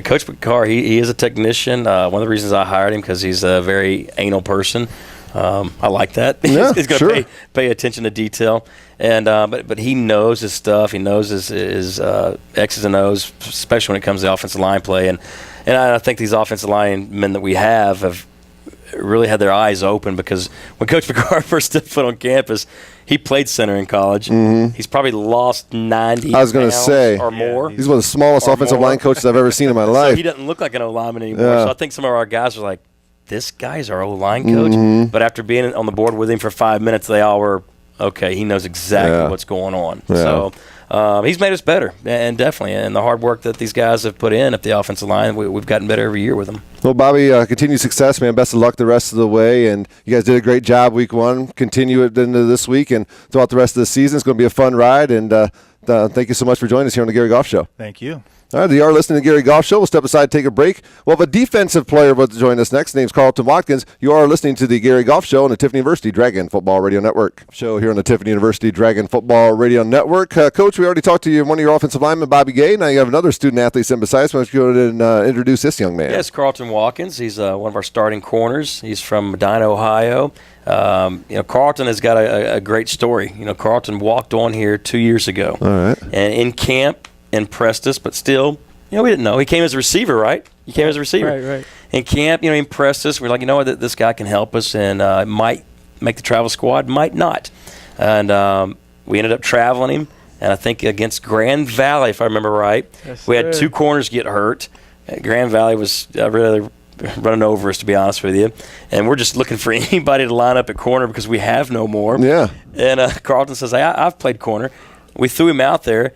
Coach Picard, he is a technician. One of the reasons I hired him because he's a very anal person. I like that. Yeah, he's going to pay attention to detail, and but he knows his stuff. He knows his X's and O's, especially when it comes to offensive line play. And I think these offensive linemen that we have really had their eyes open, because when Coach McCarr first stepped foot on campus, he played center in college. Mm-hmm. He's probably lost 90 I was going to say, or more. He's one of the smallest offensive line coaches I've ever seen in my life. So he doesn't look like an O-lineman anymore. Yeah. So I think some of our guys are like, this guy's our O-line coach. Mm-hmm. But after being on the board with him for 5 minutes, they all were, okay, he knows exactly what's going on. Yeah. So he's made us better, and definitely. And the hard work that these guys have put in at the offensive line, we've gotten better every year with them. Well, Bobby, continued success, man. Best of luck the rest of the way. And you guys did a great job week 1. Continue it into this week and throughout the rest of the season. It's going to be a fun ride. And thank you so much for joining us here on the Gary Goff Show. Thank you. All right, you are listening to Gary Goff Show. We'll step aside, take a break. We'll have a defensive player about to join us next. His name's Carlton Watkins. You are listening to the Gary Goff Show on the Tiffany University Dragon Football Radio Network. Show here on the Tiffany University Dragon Football Radio Network. Coach, we already talked to you, one of your offensive linemen, Bobby Gay. Now you have another student athlete sitting beside us. Why don't you go ahead and introduce this young man? Yes, Carlton Watkins. He's one of our starting corners. He's from Medina, Ohio. Carlton has got a great story. Carlton walked on here 2 years ago. All right. And in camp impressed us, but still, we didn't know. He came as a receiver, right? He came as a receiver. Right. In camp, he impressed us. We're like, what, this guy can help us, and might make the travel squad, might not. And we ended up traveling him, and I think against Grand Valley, if I remember right, we had 2 corners get hurt. Grand Valley was really running over us, to be honest with you. And we're just looking for anybody to line up at corner because we have no more. Yeah. And Carlton says, hey, I've played corner. We threw him out there.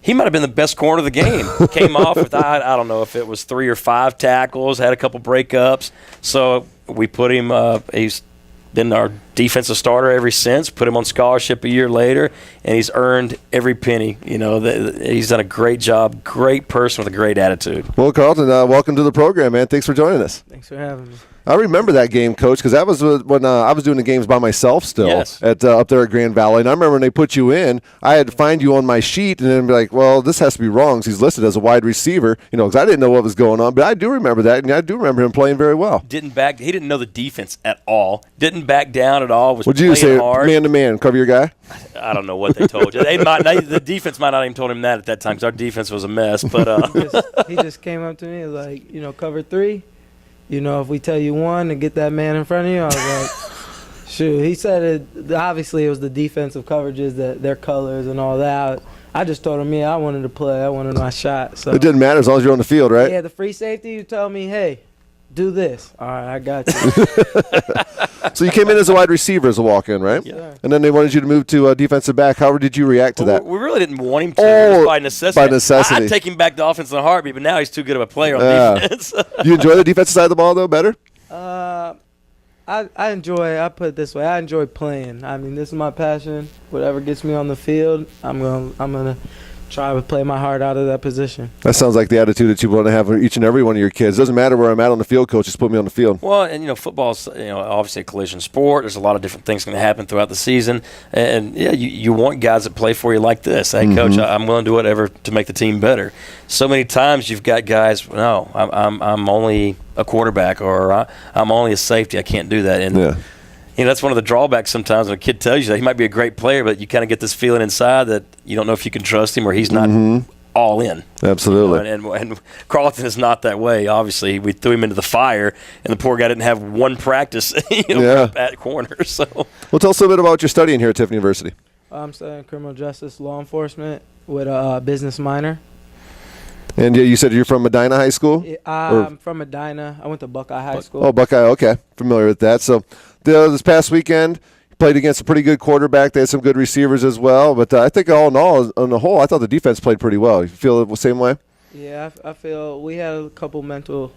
He might have been the best corner of the game. Came off with, I don't know if it was 3 or 5 tackles, had a couple breakups. So we put him, he's been our defensive starter ever since, put him on scholarship a year later, and he's earned every penny. He's done a great job, great person with a great attitude. Well, Carlton, welcome to the program, man. Thanks for joining us. Thanks for having me. I remember that game, Coach, because that was when I was doing the games by myself still at up there at Grand Valley. And I remember when they put you in, I had to find you on my sheet and then be like, well, this has to be wrong because he's listed as a wide receiver, because I didn't know what was going on. But I do remember that, and I do remember him playing very well. He didn't know the defense at all. Didn't back down at all. Would you say man-to-man, cover your guy? I don't know what they told you. The defense might not even told him that at that time because our defense was a mess. But he just came up to me like, cover 3. If we tell you 1 to get that man in front of you, I was like, shoot. He said it. Obviously, it was the defensive coverages, their colors and all that. I just told him, I wanted to play. I wanted my shot. So it didn't matter as long as you're on the field, right? Yeah, the free safety, you tell me, hey, do this. All right, I got you. So you came in as a wide receiver as a walk-in, right? Yeah. And then they wanted you to move to defensive back. How did you react to that? We really didn't want him to. It was by necessity. By necessity. I'd take him back to offense in a heartbeat, but now he's too good of a player on defense. You enjoy the defensive side of the ball, though, better? I put it this way, I enjoy playing. I mean, this is my passion. Whatever gets me on the field, I'm gonna try to play my heart out of that position. That sounds like the attitude that you want to have for each and every one of your kids. Doesn't matter where I'm at on the field, coach. Just put me on the field. Well, and football's obviously a collision sport. There's a lot of different things going to happen throughout the season, and you want guys that play for you like this. Hey, coach, I'm willing to do whatever to make the team better. So many times you've got guys. No, I'm only a quarterback, or I'm only a safety. I can't do that. And that's one of the drawbacks sometimes when a kid tells you that he might be a great player, but you kind of get this feeling inside that you don't know if you can trust him or he's not all in. Absolutely. And Carlton is not that way. Obviously, we threw him into the fire, and the poor guy didn't have one practice at corner. So, well, tell us a little bit about your studying here at Tiffany University. I'm studying criminal justice, law enforcement with a business minor. And you said you're from Medina High School? I'm from Medina. I went to Buckeye High School. Oh, Buckeye. Okay. Familiar with that. So this past weekend, you played against a pretty good quarterback. They had some good receivers as well. But I think all in all, on the whole, I thought the defense played pretty well. You feel the same way? Yeah, I feel we had a couple mental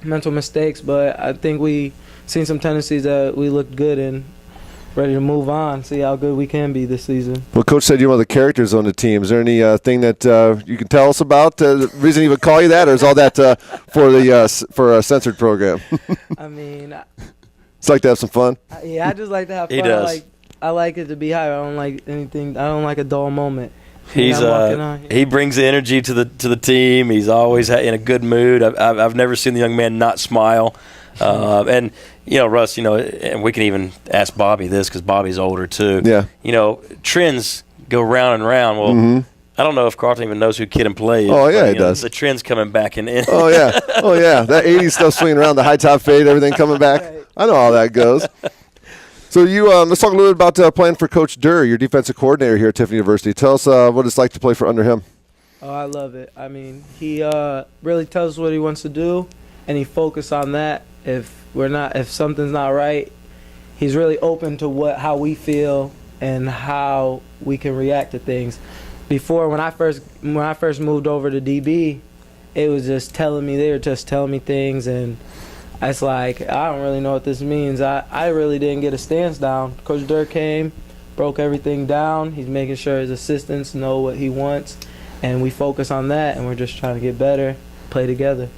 mistakes, but I think we seen some tendencies that we looked good and ready to move on, see how good we can be this season. Well, Coach said you're one of the characters on the team. Is there any thing that you can tell us about? The reason he would call you that, or is all that for a censored program? I mean, it's like to have some fun. I just like to have fun. He does. I like it to be high. I don't like anything. I don't like a dull moment. He brings the energy to the team. He's always in a good mood. I've never seen the young man not smile. And Russ, and we can even ask Bobby this because Bobby's older too. Yeah. Trends go round and round. Well, I don't know if Carlton even knows who Kid and Play is. Oh, yeah, he does. The trend's coming back in. Oh, yeah. Oh, yeah. That 80s stuff swinging around, the high top fade, everything coming back. I know how that goes. So let's talk a little bit about playing for Coach Durr, your defensive coordinator here at Tiffin University. Tell us what it's like to play for under him. Oh, I love it. I mean, he really tells us what he wants to do, and he focuses on that. If something's not right, he's really open to how we feel and how we can react to things. Before, when I first moved over to DB, they were just telling me things, and it's like, I don't really know what this means. I really didn't get a stance down. Coach Durr came, broke everything down. He's making sure his assistants know what he wants, and we focus on that, and we're just trying to get better, play together.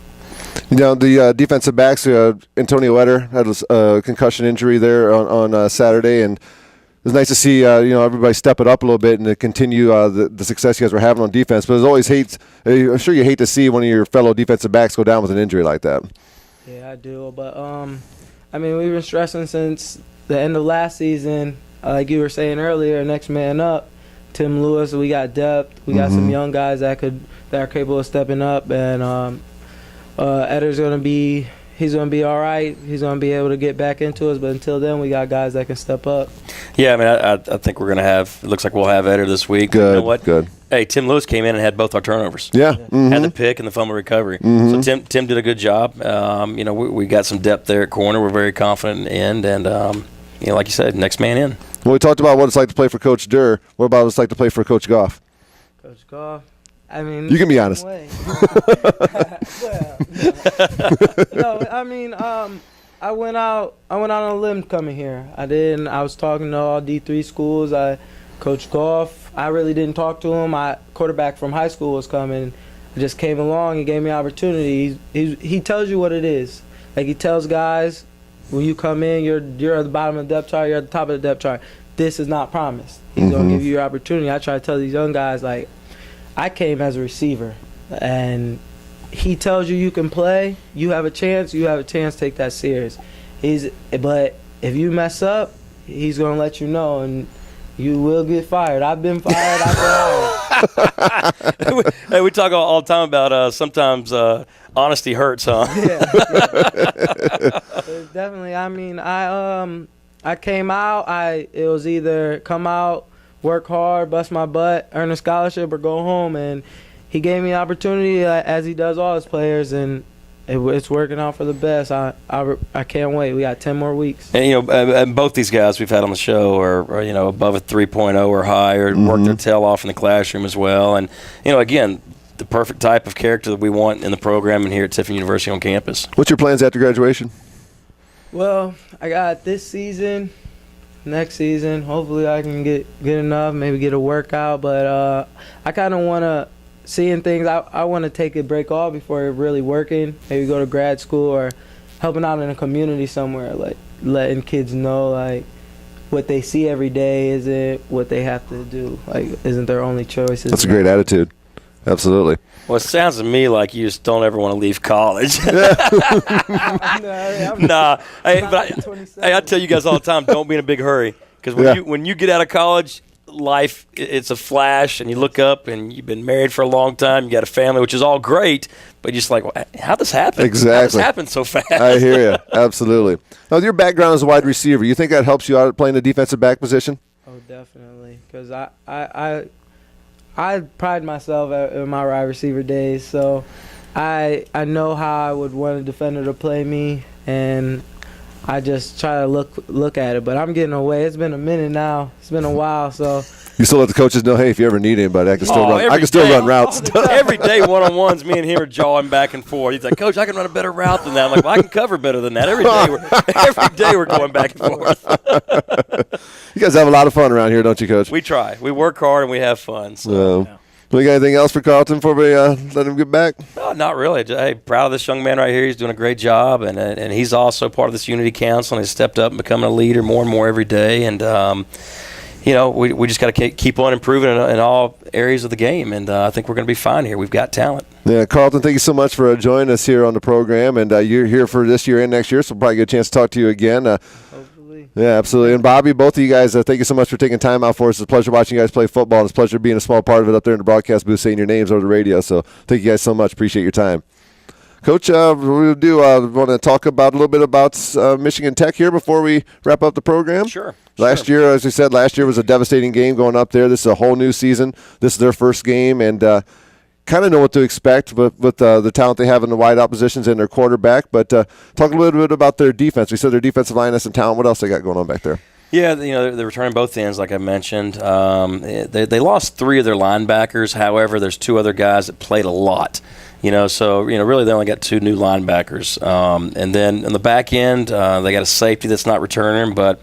The defensive backs, Antonio Etter had a concussion injury there on Saturday, and it was nice to see everybody step it up a little bit and to continue the success you guys were having on defense. But I'm sure you hate to see one of your fellow defensive backs go down with an injury like that. Yeah, I do. But we've been stressing since the end of last season. Like you were saying earlier, next man up, Tim Lewis. We got depth. We got some young guys that are capable of stepping up, and Etter's he's going to be all right. He's going to be able to get back into us. But until then, we got guys that can step up. Yeah, I think we're going to have – it looks like we'll have Etter this week. Good, you know what? Good. Hey, Tim Lewis came in and had both our turnovers. Yeah. Had the pick and the fumble recovery. So Tim did a good job. We got some depth there at corner. We're very confident in the end. And, like you said, next man in. Well, we talked about what it's like to play for Coach Durr. What about what it's like to play for Coach Goff? Coach Goff. You can be honest. I went out on a limb coming here. I was talking to all D3 schools. Coach Goff, I really didn't talk to him. My quarterback from high school was coming. I just came along. He gave me opportunity. He tells you what it is. Like, he tells guys, when you come in, you're at the bottom of the depth chart, you're at the top of the depth chart. This is not promised. He's going to give you your opportunity. I try to tell these young guys, like, I came as a receiver, and he tells you can play, you have a chance, take that serious. But if you mess up, he's going to let you know, and you will get fired. I've been fired. Hey, we talk all the time about sometimes honesty hurts, huh? Yeah. Definitely. I came out. It was either come out, work hard, bust my butt, earn a scholarship, or go home. And he gave me opportunity, as he does all his players, and it's working out for the best. I can't wait. We got 10 more weeks. And and both these guys we've had on the show are above a 3.0 or higher, worked their tail off in the classroom as well. And again, the perfect type of character that we want in the program and here at Tiffin University on campus. What's your plans after graduation? Well, I got this season. Next season, hopefully I can get enough, maybe get a workout. But I kind of want to, seeing things, I want to take a break off before really working, maybe go to grad school or helping out in a community somewhere, like letting kids know, like, what they see every day isn't what they have to do, like, isn't their only choice. That's a great attitude. Absolutely. Well, it sounds to me like you just don't ever want to leave college. Nah. I tell you guys all the time, don't be in a big hurry. Because when you get out of college, life, it's a flash, and you look up, and you've been married for a long time, you got a family, which is all great, but you're just like, well, how'd this happen? Exactly. How'd this happen so fast? I hear you. Absolutely. Now, with your background as a wide receiver, you think that helps you out at playing the defensive back position? Oh, definitely. Because I pride myself in my wide receiver days, so I know how I would want a defender to play me, and I just try to look at it. But I'm getting away. It's been a minute now. It's been a while, so. You still let the coaches know, hey, if you ever need anybody, I can still run routes. Every day, one-on-ones, me and him are jawing back and forth. He's like, Coach, I can run a better route than that. I'm like, well, I can cover better than that. Every day we're going back and forth. You guys have a lot of fun around here, don't you, Coach? We try. We work hard and we have fun. So. We got anything else for Carlton before we let him get back? No, not really. Hey, proud of this young man right here. He's doing a great job, and he's also part of this Unity Council, and he's stepped up and becoming a leader more and more every day. And we just got to keep on improving in all areas of the game, and I think we're going to be fine here. We've got talent. Yeah, Carlton, thank you so much for joining us here on the program, and you're here for this year and next year, so we'll probably get a chance to talk to you again. Hopefully. Yeah, absolutely. And Bobby, both of you guys, thank you so much for taking time out for us. It's a pleasure watching you guys play football, and it's a pleasure being a small part of it up there in the broadcast booth, saying your names over the radio. So thank you guys so much. Appreciate your time. Coach, we do want to talk about a little bit about Michigan Tech here before we wrap up the program. Sure. Last year, as we said, was a devastating game going up there. This is a whole new season. This is their first game, and kind of know what to expect with the talent they have in the wideout positions and their quarterback. But talk a little bit about their defense. We said their defensive line has some talent. What else they got going on back there? Yeah, they're returning both ends, like I mentioned. They lost 3 of their linebackers. However, there's 2 other guys that played a lot. So really they only got 2 new linebackers. And then on the back end, they got a safety that's not returning, but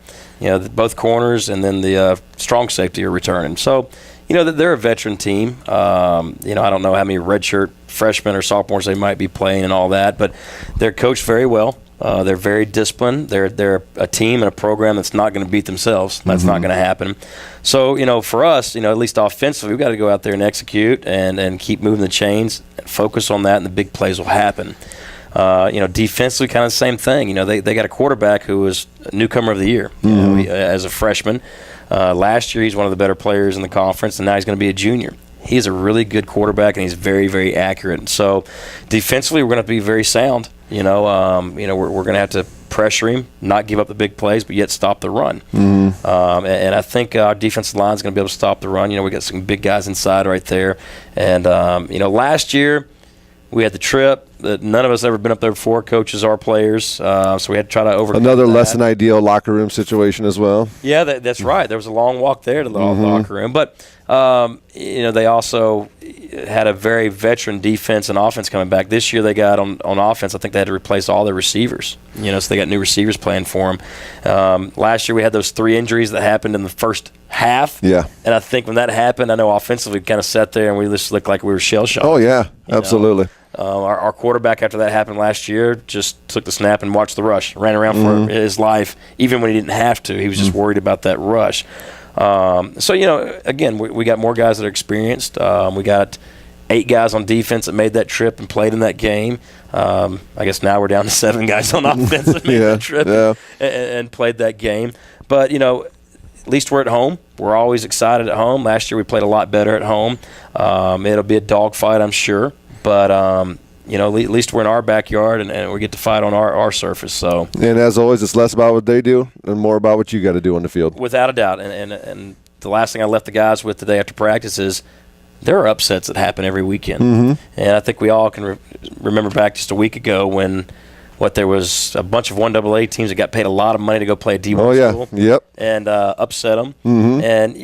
both corners and then the strong safety are returning. So they're a veteran team. I don't know how many redshirt freshmen or sophomores they might be playing and all that, but they're coached very well. They're very disciplined. They're a team and a program that's not going to beat themselves. That's not going to happen. So, for us, at least offensively, we've got to go out there and execute and keep moving the chains, focus on that, and the big plays will happen. Defensively, kind of the same thing. They got a quarterback who was a newcomer of the year as a freshman. Last year, he's one of the better players in the conference, and now he's going to be a junior. He's a really good quarterback, and he's very, very accurate. So defensively, we're going to be very sound. We're going to have to pressure him, not give up the big plays, but yet stop the run. And I think our defensive line is going to be able to stop the run. We got some big guys inside right there. And, last year we had the trip that none of us ever been up there before, coaches or players. So we had to try to overcome another that. less than ideal locker room situation as well. Yeah, that's right. There was a long walk there to the locker room. But, they also had a very veteran defense and offense coming back. This year they got on offense, I think they had to replace all their receivers. So they got new receivers playing for them. Last year we had those 3 injuries that happened in the first half. Yeah. And I think when that happened, I know offensively we kind of sat there and we just looked like we were shell-shocked. Oh, yeah, absolutely. Our quarterback, after that happened last year, just took the snap and watched the rush, ran around for his life, even when he didn't have to. He was just worried about that rush. Again, we got more guys that are experienced. We got 8 guys on defense that made that trip and played in that game. I guess now we're down to 7 guys on offense that made that trip and played that game. But, at least we're at home. We're always excited at home. Last year we played a lot better at home. It'll be a dogfight, I'm sure. But, at least we're in our backyard and we get to fight on our surface. So, and as always, it's less about what they do and more about what you got to do on the field. Without a doubt. And the last thing I left the guys with today after practice is there are upsets that happen every weekend. And I think we all can remember back just a week ago when there was a bunch of 1AA teams that got paid a lot of money to go play a D1 school. Yep. And upset them. And,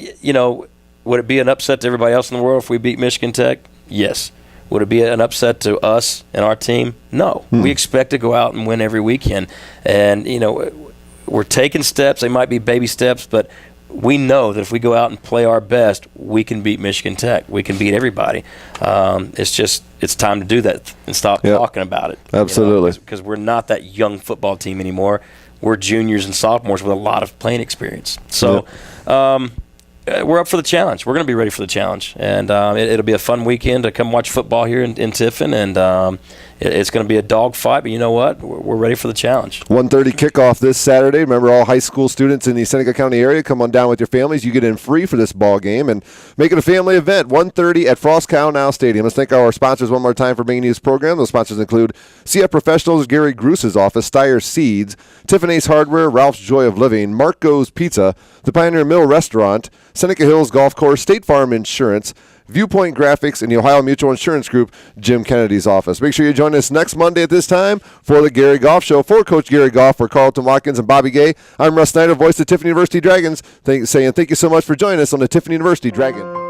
would it be an upset to everybody else in the world if we beat Michigan Tech? Yes. Would it be an upset to us and our team? No. We expect to go out and win every weekend. And, we're taking steps. They might be baby steps, but we know that if we go out and play our best, we can beat Michigan Tech. We can beat everybody. It's time to do that and stop talking about it. Absolutely. Because we're not that young football team anymore. We're juniors and sophomores with a lot of playing experience. So, we're up for the challenge. We're going to be ready for the challenge. And it'll be a fun weekend to come watch football here in Tiffin. And it's going to be a dogfight. But you know what? We're ready for the challenge. 1:30 kickoff this Saturday. Remember, all high school students in the Seneca County area, come on down with your families. You get in free for this ball game. And make it a family event. 1:30 at Frost Cow Now Stadium. Let's thank our sponsors one more time for bringing you this program. Those sponsors include CF Professionals, Gary Gruse's office, Steyer Seeds, Tiffany's Hardware, Ralph's Joy of Living, Marco's Pizza, the Pioneer Mill Restaurant, Seneca Hills Golf Course, State Farm Insurance, Viewpoint Graphics, and the Ohio Mutual Insurance Group, Jim Kennedy's office. Make sure you join us next Monday at this time for the Gary Goff Show. For Coach Gary Goff, for Carlton Watkins and Bobby Gay, I'm Russ Snyder, voice of Tiffin University Dragons, saying thank you so much for joining us on the Tiffin University Dragon.